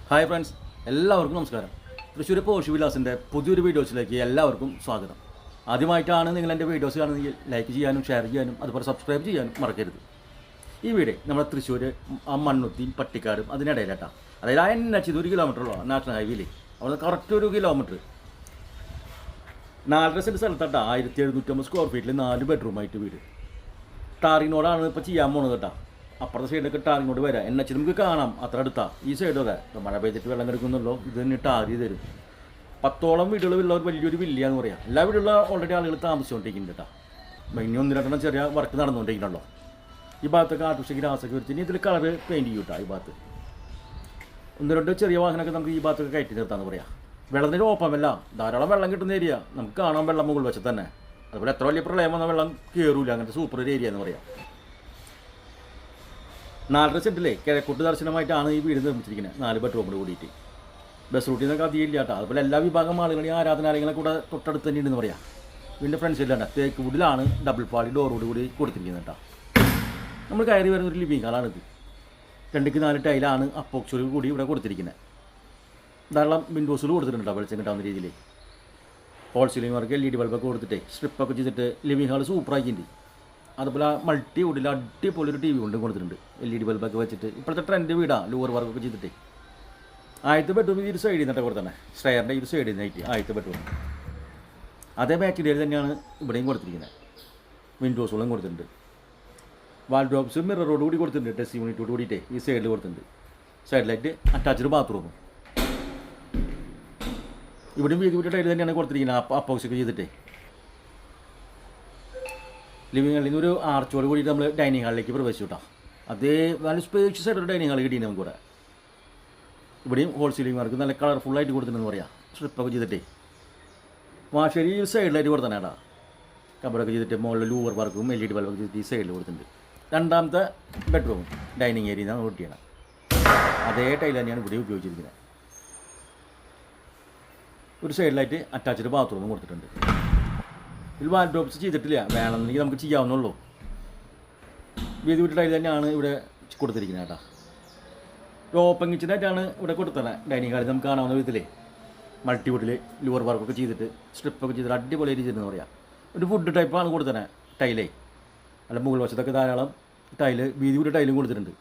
Hi friends, എല്ലാവർക്കും നമസ്കാരം. Thrissur posh വിലാസിൻ്റെ പുതിയൊരു വീഡിയോസിലേക്ക് എല്ലാവർക്കും സ്വാഗതം. ആദ്യമായിട്ടാണ് നിങ്ങൾ എൻ്റെ വീഡിയോസ് കാണുന്നതെങ്കിൽ ലൈക്ക് ചെയ്യാനും ഷെയർ ചെയ്യാനും അതുപോലെ സബ്സ്ക്രൈബ് ചെയ്യാനും മറക്കരുത്. ഈ വീഡിയോ നമ്മുടെ തൃശ്ശൂർ മണ്ണുത്തിയും പട്ടിക്കാടും അതിനിടയിലാട്ടാണ്. അതായത് ആ NH 1 കിലോമീറ്ററുള്ള നാഷണൽ ഹൈവേയിൽ അവിടെ കറക്റ്റ് 1 കിലോമീറ്റർ 4.5 സെൻറ്റ് സ്ഥലത്താട്ടാ 1750 സ്ക്വയർ ഫീറ്റിൽ 4 ബെഡ്റൂമായിട്ട് വീട്. ടാറിനോടാണ് ഇപ്പോൾ ചെയ്യാൻ പോണത് കേട്ടോ. അപ്പുറത്തെ സൈഡിലൊക്കെ ടാറിങ്ങോട്ട് വരാം. NH നമുക്ക് കാണാം, അത്ര അടുത്താണ്. ഈ സൈഡ് വരെ മഴ പെയ്തിട്ട് വെള്ളം കിടക്കുന്നുള്ളൂ. ഇത് തന്നെ ടാർ ചെയ്ത് തരും. 10ഓളം വീടുകളുള്ള ഒരു വലിയൊരു വില്ലയെന്ന് പറയാം. എല്ലാ വീടുള്ള ഓൾറെഡി ആളുകൾ താമസിച്ചുകൊണ്ടിരിക്കുന്നുണ്ട് കേട്ടോ. ഇനി 1-2 ചെറിയ വർക്ക് നടന്നുകൊണ്ടിരിക്കണല്ലോ. ഈ ഭാഗത്തൊക്കെ ആർട്ടിഫിഷ്യൽ ഗ്രാസൊക്കെ വരച്ച് ഇനി ഇതിൽ കളർ പെയിൻറ്റ് ചെയ്യും കേട്ടോ. ഈ ഭാഗത്ത് 1-2 ചെറിയ വാഹനമൊക്കെ നമുക്ക് ഈ ഭാഗത്തൊക്കെ കയറ്റി നിർത്താമെന്ന് പറയാം. വെള്ളത്തിൻ്റെ ഓപ്പമല്ല, ധാരാളം വെള്ളം കിട്ടുന്ന ഏരിയ. നമുക്ക് കാണാൻ വെള്ളം മുകൾ വശത്ത് തന്നെ. അതുപോലെ എത്ര വലിയ പ്രളയം വന്ന വെള്ളം കയറൂല. അങ്ങനത്തെ സൂപ്പർ ഒരു ഏരിയ എന്ന് പറയാം. 4.5 സെൻറ്റിലെ കിഴക്കോട്ട് ദർശനമായിട്ടാണ് ഈ വീട് നിർമ്മിച്ചിരിക്കുന്നത്. 4 ബെഡ്റൂമോട് കൂടിയിട്ട് ബസ് റൂട്ടിൽ നിന്നൊക്കെ അധികം ഇല്ല കേട്ടോ. അതുപോലെ എല്ലാ വിഭാഗം ആളുകളും ഈ ആരാധനാലയങ്ങളെ കൂടെ തൊട്ടടുത്ത് തന്നെ ഉണ്ടെന്ന് പറയാം. വീടിൻ്റെ ഫ്രണ്ട് സൈഡിലാണ് തേക്ക് വുഡിലാണ് ഡബിൾ പാളി ഡോറോട് കൂടി കൊടുത്തിരിക്കുന്നത് കേട്ടോ. നമ്മൾ കയറി വരുന്ന ഒരു ലിവിങ് ഹാളാണിത്. 2-4 ടൈലാണ് അപ്പോക്സോട് കൂടി ഇവിടെ കൊടുത്തിരിക്കുന്നത്. ധാരാളം വിൻഡോസുകൾ കൊടുത്തിട്ടുണ്ട് വെളിച്ചം കിട്ടാവുന്ന രീതിയിൽ. ഹോൾ സീലിംഗ് വർക്ക് LED ബൾബൊക്കെ കൊടുത്തിട്ട് സ്ട്രിപ്പൊക്കെ ചെയ്തിട്ട് ലിവിങ് ഹാൾ സൂപ്പറാക്കിയിട്ടുണ്ട്. അതുപോലെ മൾട്ടി വുഡിൽ അടിപൊളി ഒരു TV കൊണ്ടും കൊടുത്തിട്ടുണ്ട്. LED ബൾബൊക്കെ വെച്ചിട്ട് ഇപ്പോഴത്തെ ട്രെൻഡ് വീടാണ്. ലൂവർ വർക്കൊക്കെ ചെയ്തിട്ട് ആദ്യത്തെ ബെഡ്റൂം ഈ ഒരു സൈഡിൽ നിന്നിട്ട് കൊടുത്തന്നെ. സ്റ്റെയറിൻ്റെ ഈ ഒരു സൈഡിൽ നിന്നായിട്ട് ആദ്യത്തെ ബെഡ്റൂം അതേ മെറ്റീരിയൽ തന്നെയാണ് ഇവിടെയും കൊടുത്തിരിക്കുന്നത്. വിൻഡോസുകളും കൊടുത്തിട്ടുണ്ട്. വാൾഡ്രോബ്സ് മിററോട് കൂടി കൊടുത്തിട്ടുണ്ട്. ടെസ്റ്റ് യൂണിറ്റോട് കൂടിയിട്ട് ഈ സൈഡിൽ കൊടുത്തിട്ടുണ്ട്. സൈഡിലായിട്ട് അറ്റാച്ച്ഡ് ബാത്റൂമും ഇവിടെയും വീതി ടൈൽ തന്നെയാണ് കൊടുത്തിരിക്കുന്നത്. അപ്പോക്സൊക്കെ ചെയ്തിട്ട് ലിവിങ് ഹാളിൽ നിന്ന് ഒരു ആർച്ചോട് കൂടിയിട്ട് നമ്മൾ ഡൈനിങ് ഹാളിലേക്ക് പ്രവേശിച്ചു കേട്ടോ. അതേ നല്ല സ്പേഷ്യസ് ആയിട്ടൊരു ഡൈനിങ് ഹാൾ കിട്ടിയിട്ട് നമുക്ക് കൂടെ. ഇവിടെയും ഹോൾ സീലിംഗ് വർക്ക് നല്ല കളർഫുള്ളായിട്ട് കൊടുത്തിട്ടുണ്ടെന്ന് പറയാം. സ്ട്രിപ്പൊക്കെ ചെയ്തിട്ടേ വാഷരി ഈ സൈഡിലായിട്ട് കൊടുത്തന്നെ കേട്ടോ. കബറൊക്കെ ചെയ്തിട്ട് മുകളിൽ ലൂവർ വർക്കും LED ബൾബൊക്കെ ചെയ്തിട്ട് ഈ സൈഡിൽ കൊടുത്തിട്ടുണ്ട്. രണ്ടാമത്തെ ബെഡ്റൂം ഡൈനിങ് ഏരിയ നിന്നാണ് കൂട്ടിയാണ്. അതേ ടൈൽ തന്നെയാണ് ഇവിടെ ഉപയോഗിച്ചിരിക്കുന്നത്. ഒരു സൈഡിലായിട്ട് അറ്റാച്ച്ഡ് ബാത്റൂമും കൊടുത്തിട്ടുണ്ട്. ഇതിൽ വാൾഡ്രോബ്സ് ചെയ്തിട്ടില്ല, വേണമെന്നുണ്ടെങ്കിൽ നമുക്ക് ചെയ്യാവുന്നുള്ളൂ. വീതി വിട്ട ടൈൽ തന്നെയാണ് ഇവിടെ കൊടുത്തിരിക്കുന്നത് കേട്ടോ. ഒരു ഓപ്പൺ കിച്ചനായിട്ടാണ് ഇവിടെ കൊടുത്തത്. ഡൈനിങ് ഹാളിൽ നമുക്ക് കാണാവുന്ന വിധത്തിലേ മൾട്ടിവുഡിൽ ലൂവർ വർക്കൊക്കെ ചെയ്തിട്ട് സ്ട്രിപ്പൊക്കെ ചെയ്തിട്ട് അടിപൊളി രീതിയിലെന്ന് പറയാം. ഒരു വുഡ് ടൈപ്പാണ് കൊടുത്തത് ടൈലേ. അല്ല മുകൾ വശത്തൊക്കെ ധാരാളം ടൈല് വീതി വിട്ട ടൈലും കൊടുത്തിട്ടുണ്ട്.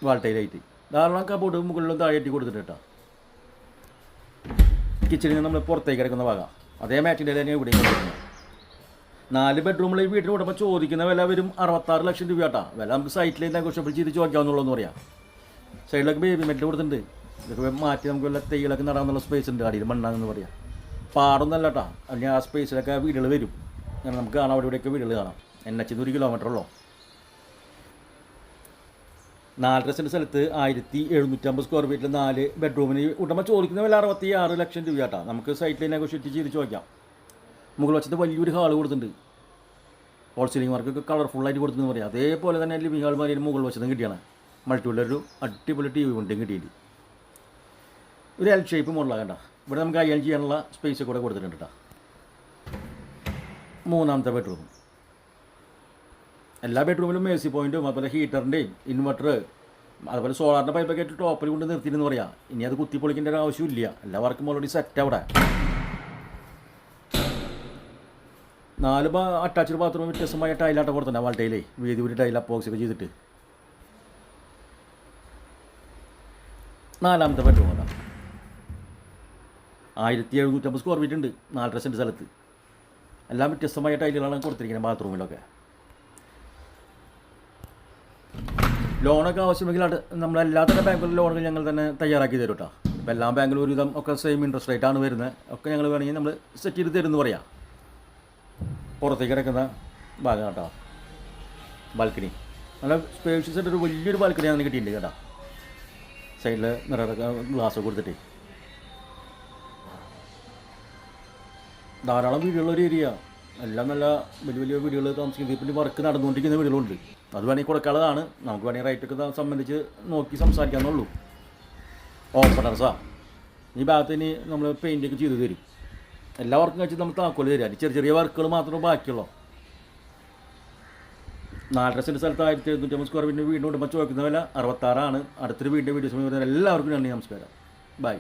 വാൾ ടൈലായിട്ട് ധാരാളം കബോർഡ് മുകളിലും താഴെയായിട്ട് കൊടുത്തിട്ടുണ്ട് കേട്ടോ. കിച്ചണിൽ നിന്ന് നമ്മൾ പുറത്തേക്ക് കിടക്കുന്ന ഭാഗം അതേ മാറ്റിൻ്റെ തന്നെ ഇവിടെ കൊടുക്കുന്നത്. 4 ബെഡ്റൂമിൽ ഈ വീട്ടിൽ കൂടുമ്പോൾ ചോദിക്കുന്ന വില വരും 66 ലക്ഷം രൂപ കേട്ടോ. വില നമുക്ക് സൈറ്റിൽ നെഗോഷ്യബിൾ ചെയ്ത് ചോദിക്കാവുന്നുള്ളൂ പറയാം. സൈഡിലൊക്കെ ബേബി മെറ്റൽ കൊടുത്തിട്ടുണ്ട്. ഇതൊക്കെ മാറ്റി നമുക്ക് വല്ല തൈകളൊക്കെ നടാനുള്ള സ്പേസ് ഉണ്ട്. അടിയിൽ മണ്ണാണെന്ന് പറയാം. പാടൊന്നല്ല കേട്ടോ. അല്ലെങ്കിൽ ആ സ്പേസിലൊക്കെ വീടുകൾ വരും. അങ്ങനെ നമുക്ക് കാണാം, അവിടെ ഇവിടെയൊക്കെ വീടുകൾ കാണാം. NH 1 കിലോമീറ്റർ ഉള്ളൂ. 4.5 സെൻറ്റ് സ്ഥലത്ത് 1750 സ്ക്വയർ ഫീറ്റിൽ 4 ബെഡ്റൂമിന് ഉടമ ചോദിക്കുന്ന വില 66 ലക്ഷം രൂപ കേട്ടോ. നമുക്ക് സൈറ്റിൽ നെഗോഷിയേറ്റ് ചെയ്ത് ചോദിക്കാം. മുകൾ വശത്ത് വലിയൊരു ഹാൾ കൊടുത്തിട്ടുണ്ട്. ഹോൾ സീലിംഗ് വർക്കൊക്കെ കളർഫുള്ളായിട്ട് കൊടുത്തെന്ന് പറയാം. അതേപോലെ തന്നെ ലിവിങ് ഹാൾ മാതിരി മുകൾ വശത്തും കിട്ടിയാണ്. മൾട്ടിവുള്ളൊരു അടിപൊളി TV കൊണ്ടും കിട്ടിയിട്ടുണ്ട്. ഒരു L ഷേപ്പ് മോഡലാണ് കേട്ടോ. ഇവിടെ നമുക്ക് അയൽ ചെയ്യാനുള്ള സ്പേസ് കൂടെ കൊടുത്തിട്ടുണ്ട് കേട്ടോ. മൂന്നാമത്തെ ബെഡ്റൂം എല്ലാ ബെഡ്റൂമിലും AC പോയിൻറ്റും അതുപോലെ ഹീറ്ററിൻ്റെയും ഇൻവെർട്ടർ അതുപോലെ സോളാറിൻ്റെ പൈപ്പൊക്കെ ആയിട്ട് ടോപ്പിൽ കൊണ്ട് നിർത്തിയെന്ന് പറയാം. ഇനി അത് കുത്തിപ്പൊളിക്കേണ്ട ഒരു ആവശ്യമില്ല. എല്ലാ വർക്കും ഓൾറെഡി സെറ്റ് അവിടെ. 4 അറ്റാച്ച്ഡ് ബാത്റൂം വ്യത്യസ്തമായ ടൈലാട്ട കൊടുത്തിട്ടുണ്ട്. വാൾ ടൈലേ വീതി ഒരു ടൈൽ അപ്പോക്സൊക്കെ ചെയ്തിട്ട്. 4ാമത്തെ ബെഡ്റൂം കേട്ടോ. 1750 സ്ക്വയർ ഫീറ്റ് ഉണ്ട്. 4.5 സെൻറ്റ് സ്ഥലത്ത് എല്ലാം വ്യത്യസ്തമായ ടൈലുകളാണ് കൊടുത്തിരിക്കുന്നത് ബാത്റൂമിലൊക്കെ. ലോണൊക്കെ ആവശ്യമെങ്കിൽ നമ്മളെല്ലാ തന്നെ ബാങ്കുകളിലും ലോണുകൾ ഞങ്ങൾ തന്നെ തയ്യാറാക്കി തരും കേട്ടോ. ഇപ്പോൾ എല്ലാ ബാങ്കിലും ഒരുവിധം ഒക്കെ സെയിം ഇൻട്രസ്റ്റ് റേറ്റാണ് വരുന്നത്. ഒക്കെ ഞങ്ങൾ വേണമെങ്കിൽ നമ്മൾ സെറ്റ് ചെയ്ത് തരുമെന്ന് പറയാം. പുറത്തേക്ക് കിടക്കുന്ന ഭാഗം കേട്ടോ. ബാൽക്കണി നല്ല സ്പേഷ്യസ് ആയിട്ട് ഒരു വലിയൊരു ബാൽക്കണി അങ്ങനെ കിട്ടിയിട്ടുണ്ട് കേട്ടോ. സൈഡിൽ നിറയൊക്കെ ഗ്ലാസ് കൊടുത്തിട്ട് ധാരാളം വീടുകളൊരു ഏരിയ. എല്ലാം നല്ല വലിയ വലിയ വീടുകൾ താമസിക്കുന്നത്. ഇപ്പം വർക്ക് നടന്നുകൊണ്ടിരിക്കുന്ന വീടുകളുണ്ട്. അത് വേണമെങ്കിൽ കൊടുക്കാനുള്ളതാണ്. നമുക്ക് വേണമെങ്കിൽ റേറ്റൊക്കെ സംബന്ധിച്ച് നോക്കി സംസാരിക്കാമെന്നുള്ളൂ. ഓപ്പണർസാ ഈ ഭാഗത്ത് ഇനി നമ്മൾ പെയിൻറ്റൊക്കെ ചെയ്ത് തരും. എല്ലാ വർക്കും കഴിച്ച് നമ്മൾ താക്കോല് തരാം. ചെറിയ ചെറിയ വർക്കുകൾ മാത്രമേ ബാക്കിയുള്ളൂ. 4.5 സെൻറ്റ് സ്ഥലത്ത് 1750 സ്ക്വയർ ഫീറ്റിൻ്റെ വീടിന് ഉടമ ചോദിക്കുന്ന വില 66 ആണ്. അടുത്തൊരു വീടിൻ്റെ വീഡിയോസ് എല്ലാവർക്കും നന്ദി, നമസ്കാരം, ബൈ.